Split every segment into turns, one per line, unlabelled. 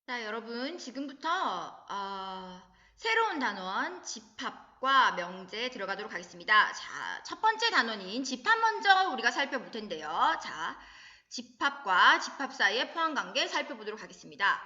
자, 여러분, 지금부터 새로운 단원 집합과 명제 들어가도록 하겠습니다. 자, 첫 번째 단원인 집합 먼저 우리가 살펴볼 텐데요. 자, 집합과 집합 사이의 포함관계 살펴보도록 하겠습니다.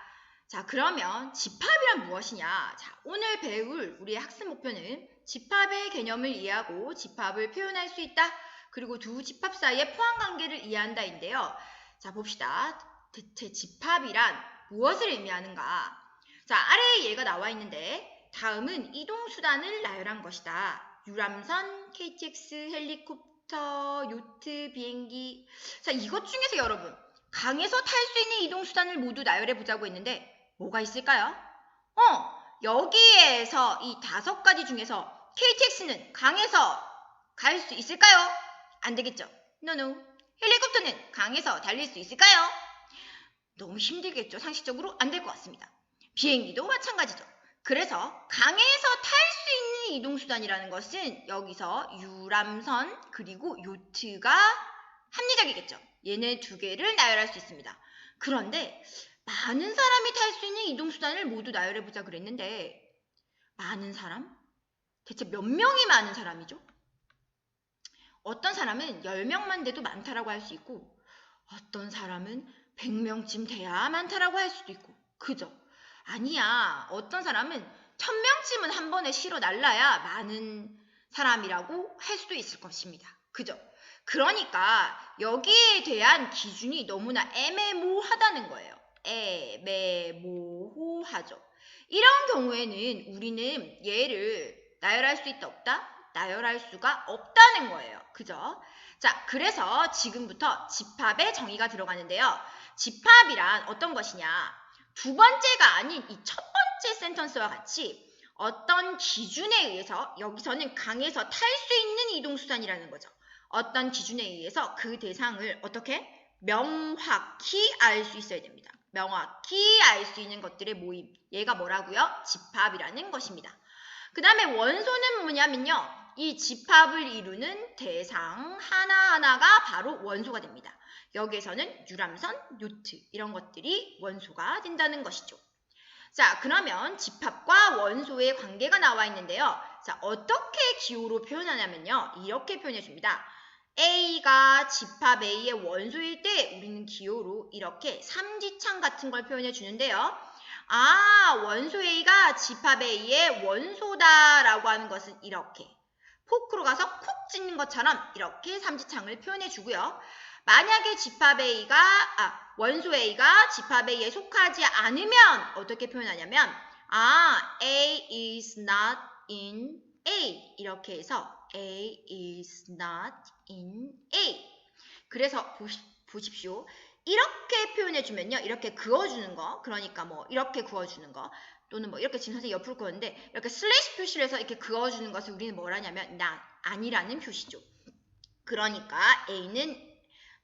자, 그러면 집합이란 무엇이냐? 자, 오늘 배울 우리의 학습 목표는 집합의 개념을 이해하고 집합을 표현할 수 있다. 그리고 두 집합 사이의 포함관계를 이해한다인데요. 자, 봅시다. 대체 집합이란 무엇을 의미하는가? 자, 아래에 예가 나와 있는데 다음은 이동수단을 나열한 것이다. 유람선, KTX, 헬리콥터, 요트, 비행기. 자, 이것 중에서 여러분 강에서 탈 수 있는 이동수단을 모두 나열해 보자고 했는데 뭐가 있을까요? 여기에서 이 5가지 중에서 KTX는 강에서 갈 수 있을까요? 안 되겠죠? 노노. 헬리콥터는 강에서 달릴 수 있을까요? 너무 힘들겠죠. 상식적으로 안 될 것 같습니다. 비행기도 마찬가지죠. 그래서 강에서 탈 수 있는 이동수단이라는 것은 여기서 유람선 그리고 요트가 합리적이겠죠. 얘네 두 개를 나열할 수 있습니다. 그런데 많은 사람이 탈 수 있는 이동수단을 모두 나열해보자 그랬는데 많은 사람? 대체 몇 명이 많은 사람이죠? 어떤 사람은 10명만 돼도 많다라고 할 수 있고 어떤 사람은 100명쯤 돼야 많다라고 할 수도 있고 그죠? 아니야. 어떤 사람은 1000명쯤은 한 번에 실어 날라야 많은 사람이라고 할 수도 있을 것입니다. 그죠? 그러니까 여기에 대한 기준이 너무나 애매모호하다는 거예요. 애매모호하죠. 이런 경우에는 우리는 얘를 나열할 수 있다 없다? 나열할 수가 없다는 거예요. 그죠? 자, 그래서 지금부터 집합의 정의가 들어가는데요. 집합이란 어떤 것이냐? 두 번째가 아닌 이 첫 번째 센턴스와 같이 어떤 기준에 의해서 여기서는 강에서 탈 수 있는 이동수단이라는 거죠. 어떤 기준에 의해서 그 대상을 어떻게? 명확히 알 수 있어야 됩니다. 명확히 알 수 있는 것들의 모임. 얘가 뭐라고요? 집합이라는 것입니다. 그 다음에 원소는 뭐냐면요. 이 집합을 이루는 대상 하나하나가 바로 원소가 됩니다. 여기에서는 유람선, 요트 이런 것들이 원소가 된다는 것이죠. 자, 그러면 집합과 원소의 관계가 나와 있는데요. 자, 어떻게 기호로 표현하냐면요. 이렇게 표현해 줍니다. A가 집합 A의 원소일 때 우리는 기호로 이렇게 삼지창 같은 걸 표현해 주는데요. 원소 A가 집합 A의 원소다라고 하는 것은 이렇게 포크로 가서 콕 찍는 것처럼 이렇게 삼지창을 표현해 주고요. 만약에 원소 A가 집합 A에 속하지 않으면 어떻게 표현하냐면 A is not in A 이렇게 해서 A is not in A 그래서 보십시오. 이렇게 표현해주면요. 이렇게 그어주는 거 그러니까 뭐 이렇게 그어주는 거 또는 뭐 이렇게 지금 선생님이 옆으로 그었는데 이렇게 슬래시 표시를 해서 이렇게 그어주는 것을 우리는 뭐라냐면 아니라는 표시죠. 그러니까 A는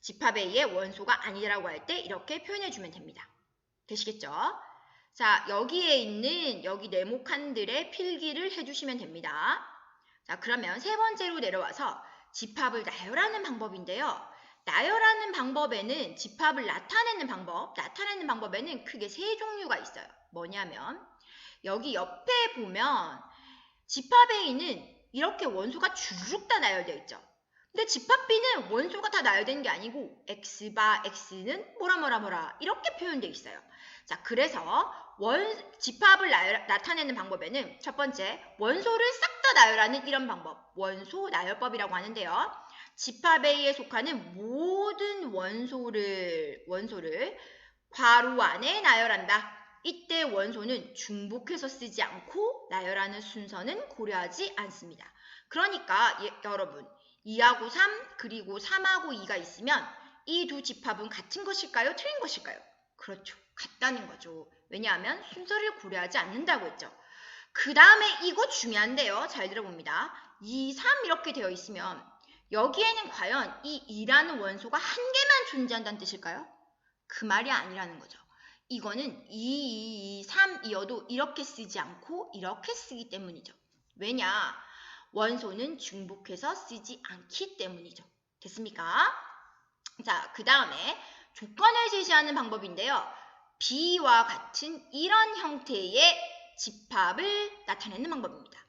집합 A의 원소가 아니라고 할 때 이렇게 표현해주면 됩니다. 되시겠죠? 자, 여기에 있는 여기 네모칸들의 필기를 해주시면 됩니다. 자, 그러면 세 번째로 내려와서 집합을 나열하는 방법인데요. 나열하는 방법에는 집합을 나타내는 방법에는 크게 세 종류가 있어요. 뭐냐면 여기 옆에 보면 집합 A는 이렇게 원소가 주르륵 다 나열되어 있죠. 근데 집합 B는 원소가 다 나열된 게 아니고 X바 X는 뭐라 이렇게 표현되어 있어요. 자, 그래서 집합을 나타내는 방법에는 첫 번째 원소를 싹 다 나열하는 이런 방법 원소 나열법이라고 하는데요. 집합 A에 속하는 모든 원소를 괄호 안에 나열한다. 이때 원소는 중복해서 쓰지 않고 나열하는 순서는 고려하지 않습니다. 그러니까 여러분 2하고 3 그리고 3하고 2가 있으면 이 두 집합은 같은 것일까요? 틀린 것일까요? 그렇죠. 같다는 거죠. 왜냐하면 순서를 고려하지 않는다고 했죠. 그 다음에 이거 중요한데요. 잘 들어봅니다. 2, 3 이렇게 되어 있으면 여기에는 과연 이 2라는 원소가 한 개만 존재한다는 뜻일까요? 그 말이 아니라는 거죠. 이거는 2, 3이어도 이렇게 쓰지 않고 이렇게 쓰기 때문이죠. 왜냐? 원소는 중복해서 쓰지 않기 때문이죠. 됐습니까? 자, 그 다음에 조건을 제시하는 방법인데요. B와 같은 이런 형태의 집합을 나타내는 방법입니다.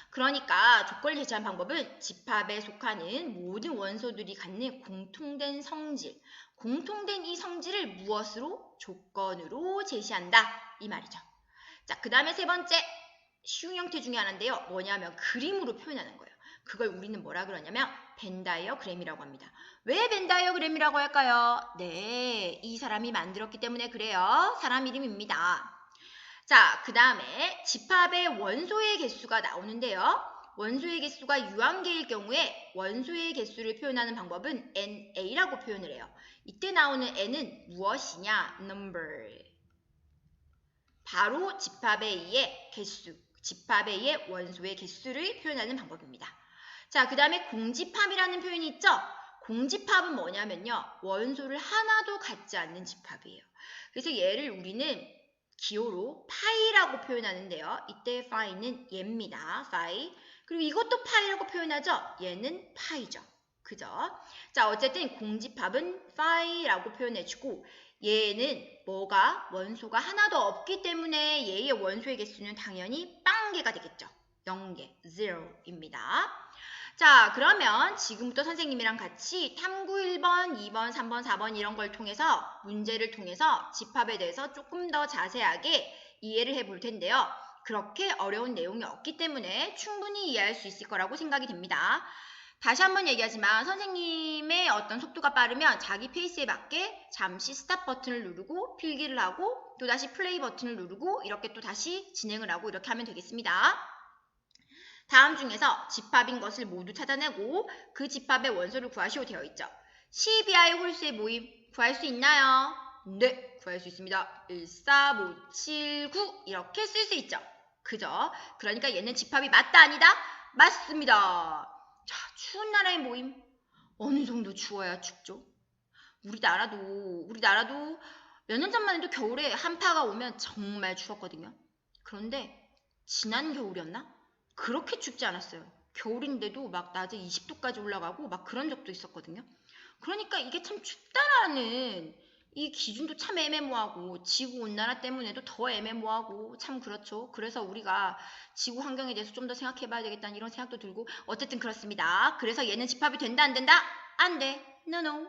그러니까 조건을 제시한 방법은 집합에 속하는 모든 원소들이 갖는 공통된 성질, 공통된 이 성질을 무엇으로? 조건으로 제시한다. 이 말이죠. 자, 그 다음에 세 번째 쉬운 형태 중에 하나인데요. 뭐냐면 그림으로 표현하는 거예요. 그걸 우리는 뭐라 그러냐면 벤 다이어그램이라고 합니다. 왜 벤 다이어그램이라고 할까요? 네, 이 사람이 만들었기 때문에 그래요. 사람 이름입니다. 자, 그 다음에 집합의 원소의 개수가 나오는데요. 원소의 개수가 유한계일 경우에 원소의 개수를 표현하는 방법은 NA라고 표현을 해요. 이때 나오는 N은 무엇이냐? number. 바로 집합에 의해 개수, 집합에 의해 원소의 개수를 표현하는 방법입니다. 자, 그 다음에 공집합이라는 표현이 있죠? 공집합은 뭐냐면요. 원소를 하나도 갖지 않는 집합이에요. 그래서 얘를 우리는 기호로 파이라고 표현하는데요. 이때 파이는 얘입니다. 파이. 그리고 이것도 파이라고 표현하죠? 얘는 파이죠. 그죠? 자, 어쨌든 공집합은 파이라고 표현해주고 얘는 뭐가? 원소가 하나도 없기 때문에 얘의 원소의 개수는 당연히 빵개가 되겠죠. 0개, 0입니다. 자, 그러면 지금부터 선생님이랑 같이 탐구 1번, 2번, 3번, 4번 이런 걸 통해서 문제를 통해서 집합에 대해서 조금 더 자세하게 이해를 해볼 텐데요. 그렇게 어려운 내용이 없기 때문에 충분히 이해할 수 있을 거라고 생각이 됩니다. 다시 한번 얘기하지만 선생님의 어떤 속도가 빠르면 자기 페이스에 맞게 잠시 스탑 버튼을 누르고 필기를 하고 또다시 플레이 버튼을 누르고 이렇게 또 다시 진행을 하고 이렇게 하면 되겠습니다. 다음 중에서 집합인 것을 모두 찾아내고 그 집합의 원소를 구하시오 되어 있죠. 12i 홀수의 모임 구할 수 있나요? 네, 구할 수 있습니다. 1, 4, 5, 7, 9 이렇게 쓸 수 있죠. 그죠? 그러니까 얘는 집합이 맞다 아니다? 맞습니다. 자, 추운 나라의 모임. 어느 정도 추워야 춥죠? 우리나라도 몇 년 전만 해도 겨울에 한파가 오면 정말 추웠거든요. 그런데 지난 겨울이었나? 그렇게 춥지 않았어요. 겨울인데도 막 낮에 20도까지 올라가고 막 그런 적도 있었거든요. 그러니까 이게 참 춥다라는 이 기준도 참 애매모호하고 지구온난화 때문에도 더 애매모호하고 참 그렇죠. 그래서 우리가 지구 환경에 대해서 좀 더 생각해봐야 되겠다는 이런 생각도 들고 어쨌든 그렇습니다. 그래서 얘는 집합이 된다 안 된다? 안 돼. No.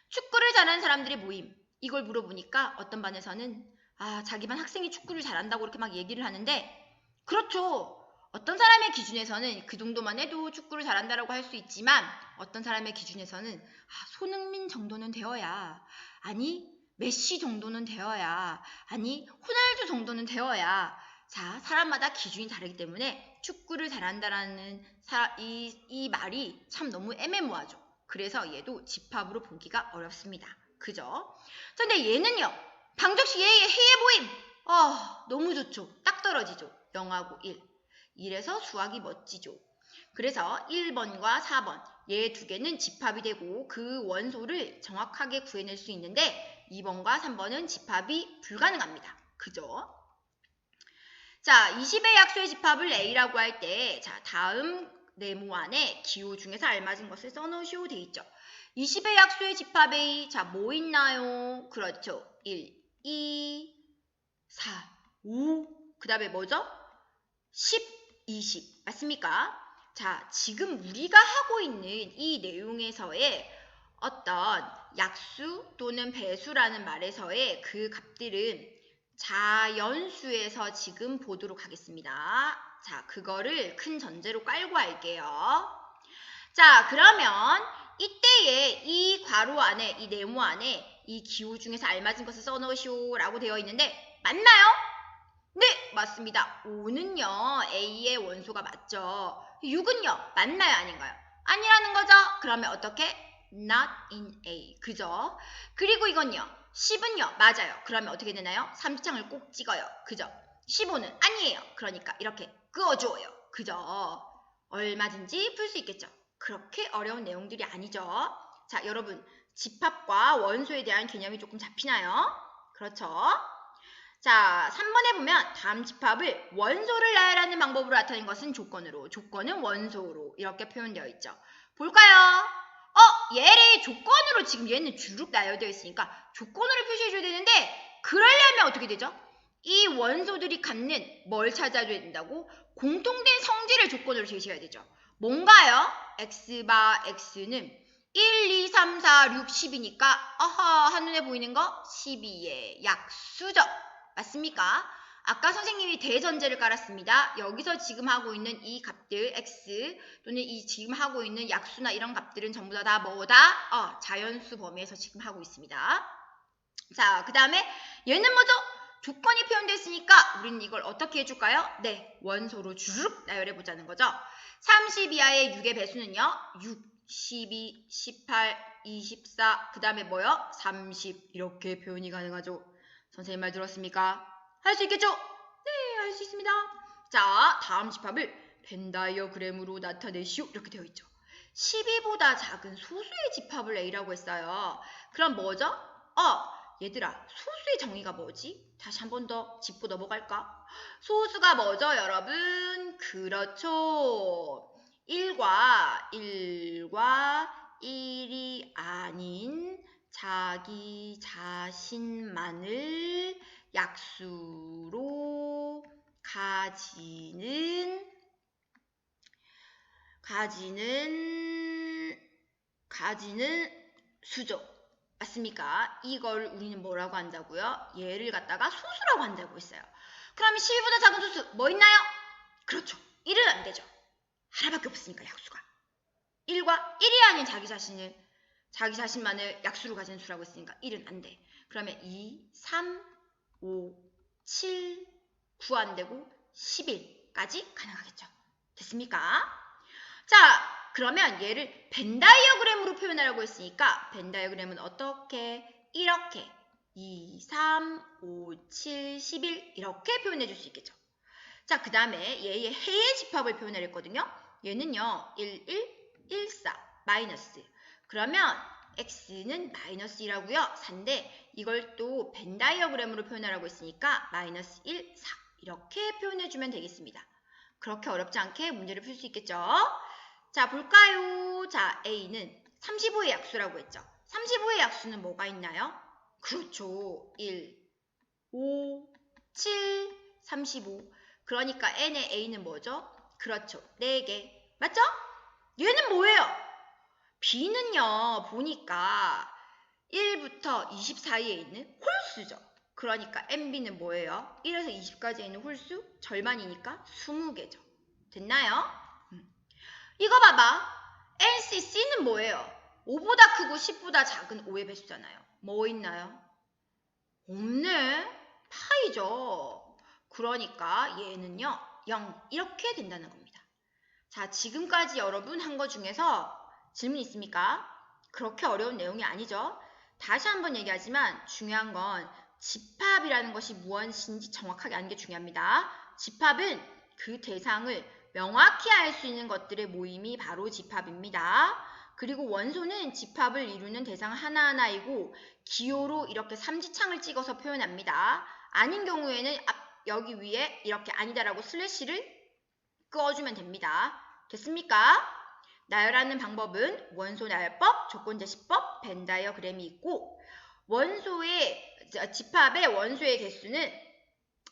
축구를 잘하는 사람들의 모임. 이걸 물어보니까 어떤 반에서는 자기 반 학생이 축구를 잘한다고 이렇게 막 얘기를 하는데 그렇죠. 어떤 사람의 기준에서는 그 정도만 해도 축구를 잘한다라고 할 수 있지만 어떤 사람의 기준에서는 손흥민 정도는 되어야 아니 메시 정도는 되어야 아니 호날두 정도는 되어야 자 사람마다 기준이 다르기 때문에 축구를 잘한다라는 이 말이 참 너무 애매모호하죠. 그래서 얘도 집합으로 보기가 어렵습니다. 그죠? 근데 얘는요. 방정식 얘의 해의 모임 너무 좋죠. 딱 떨어지죠. 0하고 1. 이래서 수학이 멋지죠. 그래서 1번과 4번 얘 두 개는 집합이 되고 그 원소를 정확하게 구해낼 수 있는데 2번과 3번은 집합이 불가능합니다. 그죠? 자, 20의 약수의 집합을 A라고 할 때 자, 다음 네모 안에 기호 중에서 알맞은 것을 써놓으시오 돼 있죠. 20의 약수의 집합 A 자, 뭐 있나요? 그렇죠. 1, 2, 4, 5 그 다음에 뭐죠? 10, 20 맞습니까? 자, 지금 우리가 하고 있는 이 내용에서의 어떤 약수 또는 배수라는 말에서의 그 값들은 자연수에서 지금 보도록 하겠습니다. 자, 그거를 큰 전제로 깔고 할게요. 자, 그러면 이때에 이 괄호 안에, 이 네모 안에 이 기호 중에서 알맞은 것을 써놓으시오 라고 되어 있는데 맞나요? 네, 맞습니다. 5는요, A의 원소가 맞죠. 6은요, 맞나요? 아닌가요? 아니라는 거죠? 그러면 어떻게? Not in A. 그죠? 그리고 이건요, 10은요, 맞아요. 그러면 어떻게 되나요? 3지창을 꼭 찍어요. 그죠? 15는 아니에요. 그러니까 이렇게 그어줘요. 그죠? 얼마든지 풀 수 있겠죠? 그렇게 어려운 내용들이 아니죠? 자, 여러분, 집합과 원소에 대한 개념이 조금 잡히나요? 그렇죠? 자, 3번에 보면 다음 집합을 원소를 나열하는 방법으로 나타낸 것은 조건으로, 조건은 원소로 이렇게 표현되어 있죠. 볼까요? 얘를 조건으로 지금 얘는 주룩 나열되어 있으니까 조건으로 표시해줘야 되는데 그러려면 어떻게 되죠? 이 원소들이 갖는 뭘 찾아야 된다고? 공통된 성질을 조건으로 제시해야 되죠. 뭔가요? x바 x는 1, 2, 3, 4, 6, 10이니까 어허 한눈에 보이는 거 12의 약수죠. 맞습니까? 아까 선생님이 대전제를 깔았습니다. 여기서 지금 하고 있는 이 값들 x 또는 이 지금 하고 있는 약수나 이런 값들은 전부 다 뭐다? 자연수 범위에서 지금 하고 있습니다. 자, 그 다음에 얘는 뭐죠? 조건이 표현됐으니까 우리는 이걸 어떻게 해줄까요? 네, 원소로 주르륵 나열해보자는 거죠. 30 이하의 6의 배수는요. 6, 12, 18, 24, 그 다음에 뭐요? 30 이렇게 표현이 가능하죠. 선생님 말 들었습니까? 할 수 있겠죠? 네, 할 수 있습니다. 자, 다음 집합을 벤 다이어그램으로 나타내시오. 이렇게 되어 있죠. 12보다 작은 소수의 집합을 A라고 했어요. 그럼 뭐죠? 얘들아, 소수의 정의가 뭐지? 다시 한 번 더 짚고 넘어갈까? 소수가 뭐죠, 여러분? 그렇죠. 1과 1이 아닌 자기 자신만을 약수로 가지는 수죠. 맞습니까? 이걸 우리는 뭐라고 한다고요? 얘를 갖다가 소수라고 한다고 했어요. 그럼 12보다 작은 소수 뭐 있나요? 그렇죠. 1은 안 되죠. 하나밖에 없으니까 약수가. 1과 1이 아닌 자기 자신만을 약수로 가지는 수라고 했으니까 1은 안 돼. 그러면 2, 3, 5, 7, 9 안 되고 11까지 가능하겠죠. 됐습니까? 자, 그러면 얘를 벤 다이어그램으로 표현하라고 했으니까 벤 다이어그램은 어떻게? 이렇게 2, 3, 5, 7, 11 이렇게 표현해 줄 수 있겠죠. 자, 그 다음에 얘의 해의 집합을 표현을 했거든요. 얘는요. 1, 1, 1, 4, 마이너스. 그러면 x는 마이너스 2라고요. 4인데 이걸 또 벤 다이어그램으로 표현하라고 했으니까 마이너스 1, 4 이렇게 표현해주면 되겠습니다. 그렇게 어렵지 않게 문제를 풀 수 있겠죠. 자, 볼까요? 자, A는 35의 약수라고 했죠. 35의 약수는 뭐가 있나요? 그렇죠. 1, 5, 7, 35. 그러니까 N의 A는 뭐죠? 그렇죠. 4개. 맞죠? 얘는 뭐예요? B는요, 보니까 1부터 20 사이에 있는 홀수죠. 그러니까 MB는 뭐예요? 1에서 20까지 있는 홀수? 절반이니까 20개죠. 됐나요? 이거 봐봐. NCC는 뭐예요? 5보다 크고 10보다 작은 5의 배수잖아요. 뭐 있나요? 없네. 파이죠. 그러니까 얘는요. 0 이렇게 된다는 겁니다. 자, 지금까지 여러분 한 거 중에서 질문 있습니까? 그렇게 어려운 내용이 아니죠. 다시 한번 얘기하지만 중요한 건 집합이라는 것이 무엇인지 정확하게 아는 게 중요합니다. 집합은 그 대상을 명확히 알 수 있는 것들의 모임이 바로 집합입니다. 그리고 원소는 집합을 이루는 대상 하나하나이고 기호로 이렇게 삼지창을 찍어서 표현합니다. 아닌 경우에는 여기 위에 이렇게 아니다라고 슬래시를 그어주면 됩니다. 됐습니까? 나열하는 방법은 원소 나열법, 조건제시법, 벤 다이어그램이 있고 집합의 원소의 개수는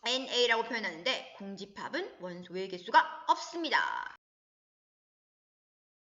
NA라고 표현하는데 공집합은 원소의 개수가 없습니다.